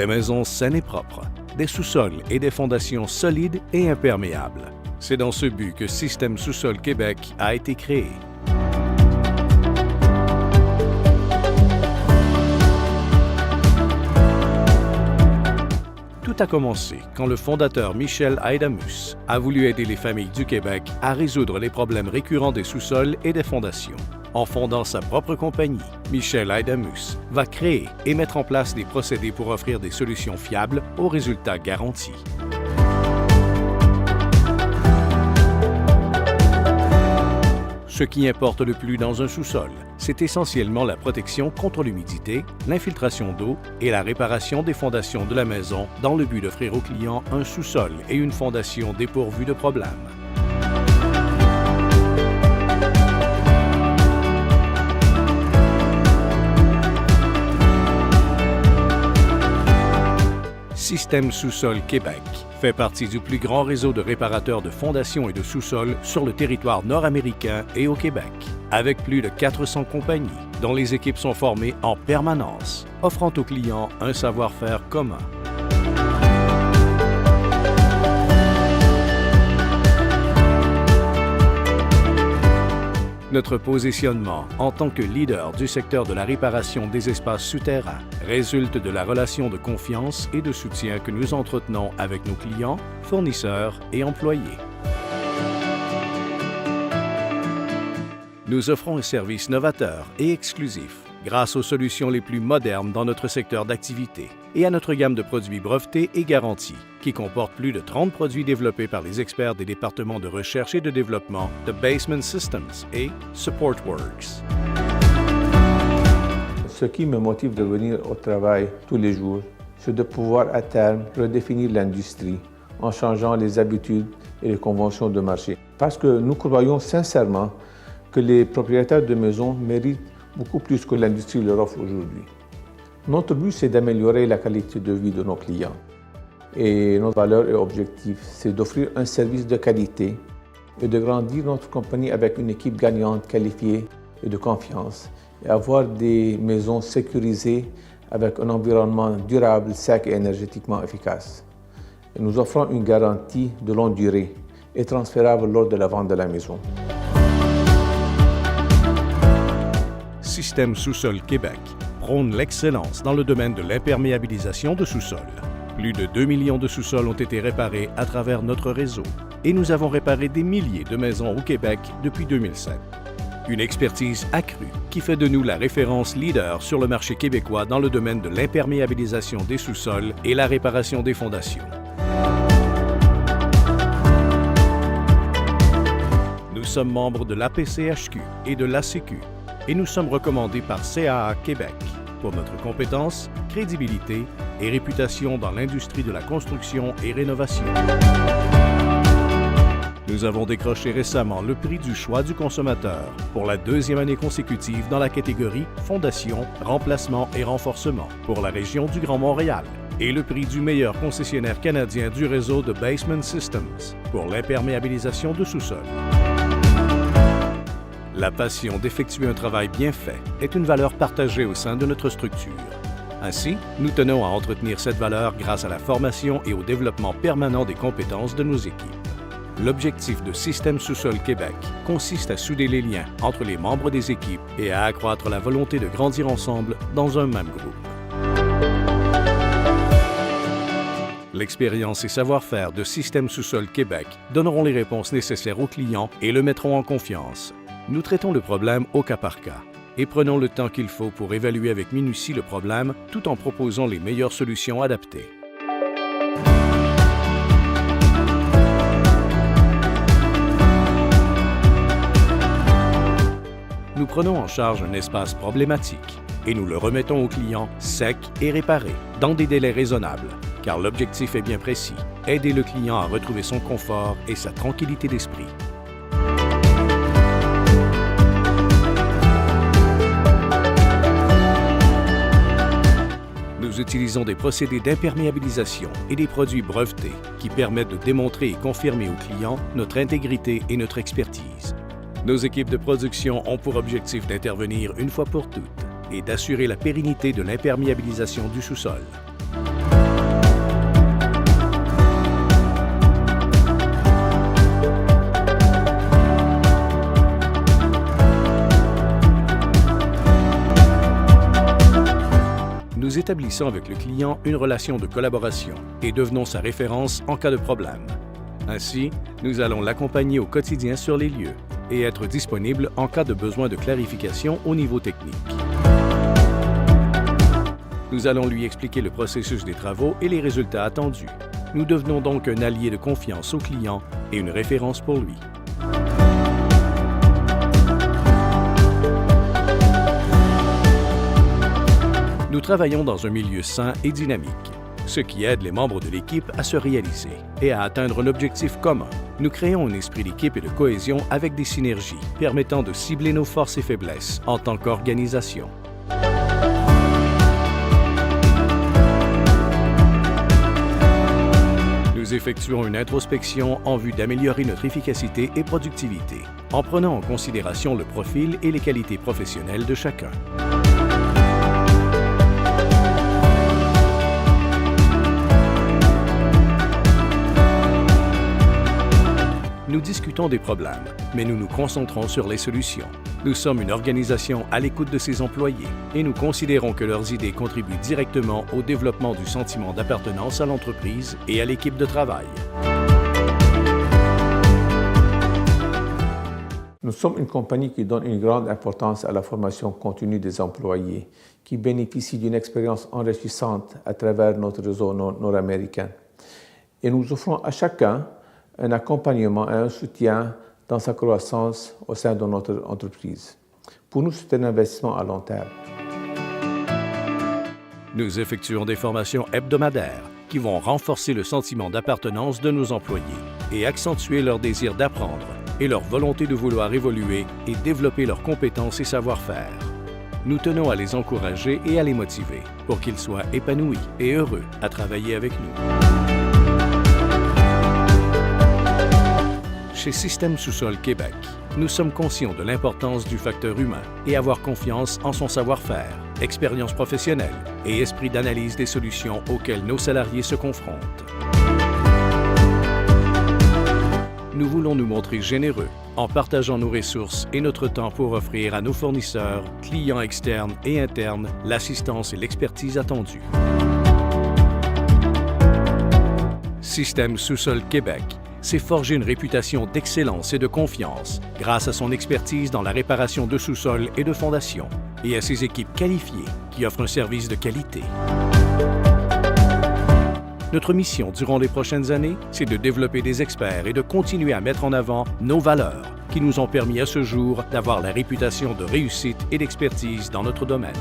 Des maisons saines et propres, des sous-sols et des fondations solides et imperméables. C'est dans ce but que Système Sous-Sol Québec a été créé. Tout a commencé quand le fondateur Michel Aidamus a voulu aider les familles du Québec à résoudre les problèmes récurrents des sous-sols et des fondations. En fondant sa propre compagnie, Michel Aidamus va créer et mettre en place des procédés pour offrir des solutions fiables aux résultats garantis. Ce qui importe le plus dans un sous-sol, c'est essentiellement la protection contre l'humidité, l'infiltration d'eau et la réparation des fondations de la maison dans le but d'offrir aux clients un sous-sol et une fondation dépourvus de problèmes. Système Sous-Sol Québec fait partie du plus grand réseau de réparateurs de fondations et de sous-sols sur le territoire nord-américain et au Québec, avec plus de 400 compagnies dont les équipes sont formées en permanence, offrant aux clients un savoir-faire commun. Notre positionnement en tant que leader du secteur de la réparation des espaces souterrains résulte de la relation de confiance et de soutien que nous entretenons avec nos clients, fournisseurs et employés. Nous offrons un service novateur et exclusif grâce aux solutions les plus modernes dans notre secteur d'activité et à notre gamme de produits brevetés et garantis, qui comporte plus de 30 produits développés par les experts des départements de recherche et de développement de Basement Systems et SupportWorks. Ce qui me motive de venir au travail tous les jours, c'est de pouvoir à terme redéfinir l'industrie en changeant les habitudes et les conventions de marché. Parce que nous croyons sincèrement que les propriétaires de maisons méritent beaucoup plus que l'industrie leur offre aujourd'hui. Notre but, c'est d'améliorer la qualité de vie de nos clients. Et notre valeur et objectif, c'est d'offrir un service de qualité et de grandir notre compagnie avec une équipe gagnante, qualifiée et de confiance, et avoir des maisons sécurisées avec un environnement durable, sec et énergétiquement efficace. Et nous offrons une garantie de longue durée et transférable lors de la vente de la maison. Système Sous-Sol Québec prône l'excellence dans le domaine de l'imperméabilisation de sous-sol. Plus de 2 millions de sous-sols ont été réparés à travers notre réseau et nous avons réparé des milliers de maisons au Québec depuis 2007. Une expertise accrue qui fait de nous la référence leader sur le marché québécois dans le domaine de l'imperméabilisation des sous-sols et la réparation des fondations. Nous sommes membres de l'APCHQ et de l'ACQ et nous sommes recommandés par CAA Québec pour notre compétence, crédibilité et réputation dans l'industrie de la construction et rénovation. Nous avons décroché récemment le prix du choix du consommateur pour la 2e année consécutive dans la catégorie Fondation, Remplacement et Renforcement pour la région du Grand Montréal et le prix du meilleur concessionnaire canadien du réseau de Basement Systems pour l'imperméabilisation de sous-sol. La passion d'effectuer un travail bien fait est une valeur partagée au sein de notre structure. Ainsi, nous tenons à entretenir cette valeur grâce à la formation et au développement permanent des compétences de nos équipes. L'objectif de Système Sous-Sol Québec consiste à souder les liens entre les membres des équipes et à accroître la volonté de grandir ensemble dans un même groupe. L'expérience et savoir-faire de Système Sous-Sol Québec donneront les réponses nécessaires aux clients et le mettront en confiance. Nous traitons le problème au cas par cas et prenons le temps qu'il faut pour évaluer avec minutie le problème tout en proposant les meilleures solutions adaptées. Nous prenons en charge un espace problématique et nous le remettons au client sec et réparé dans des délais raisonnables, car l'objectif est bien précis, aider le client à retrouver son confort et sa tranquillité d'esprit. Nous utilisons des procédés d'imperméabilisation et des produits brevetés qui permettent de démontrer et confirmer aux clients notre intégrité et notre expertise. Nos équipes de production ont pour objectif d'intervenir une fois pour toutes et d'assurer la pérennité de l'imperméabilisation du sous-sol. établissons avec le client une relation de collaboration et devenons sa référence en cas de problème. Ainsi, nous allons l'accompagner au quotidien sur les lieux et être disponible en cas de besoin de clarification au niveau technique. Nous allons lui expliquer le processus des travaux et les résultats attendus. Nous devenons donc un allié de confiance au client et une référence pour lui. Nous travaillons dans un milieu sain et dynamique, ce qui aide les membres de l'équipe à se réaliser et à atteindre un objectif commun. Nous créons un esprit d'équipe et de cohésion avec des synergies permettant de cibler nos forces et faiblesses en tant qu'organisation. Nous effectuons une introspection en vue d'améliorer notre efficacité et productivité, en prenant en considération le profil et les qualités professionnelles de chacun. Nous discutons des problèmes, mais nous nous concentrons sur les solutions. Nous sommes une organisation à l'écoute de ses employés et nous considérons que leurs idées contribuent directement au développement du sentiment d'appartenance à l'entreprise et à l'équipe de travail. Nous sommes une compagnie qui donne une grande importance à la formation continue des employés, qui bénéficie d'une expérience enrichissante à travers notre réseau nord-américain. Et nous offrons à chacun un accompagnement et un soutien dans sa croissance au sein de notre entreprise. Pour nous, c'est un investissement à long terme. Nous effectuons des formations hebdomadaires qui vont renforcer le sentiment d'appartenance de nos employés et accentuer leur désir d'apprendre et leur volonté de vouloir évoluer et développer leurs compétences et savoir-faire. Nous tenons à les encourager et à les motiver pour qu'ils soient épanouis et heureux à travailler avec nous. Chez Système Sous-Sol Québec, nous sommes conscients de l'importance du facteur humain et avoir confiance en son savoir-faire, expérience professionnelle et esprit d'analyse des solutions auxquelles nos salariés se confrontent. Nous voulons nous montrer généreux en partageant nos ressources et notre temps pour offrir à nos fournisseurs, clients externes et internes l'assistance et l'expertise attendues. Système Sous-Sol Québec s'est forgé une réputation d'excellence et de confiance grâce à son expertise dans la réparation de sous-sols et de fondations et à ses équipes qualifiées qui offrent un service de qualité. Notre mission durant les prochaines années, c'est de développer des experts et de continuer à mettre en avant nos valeurs qui nous ont permis à ce jour d'avoir la réputation de réussite et d'expertise dans notre domaine.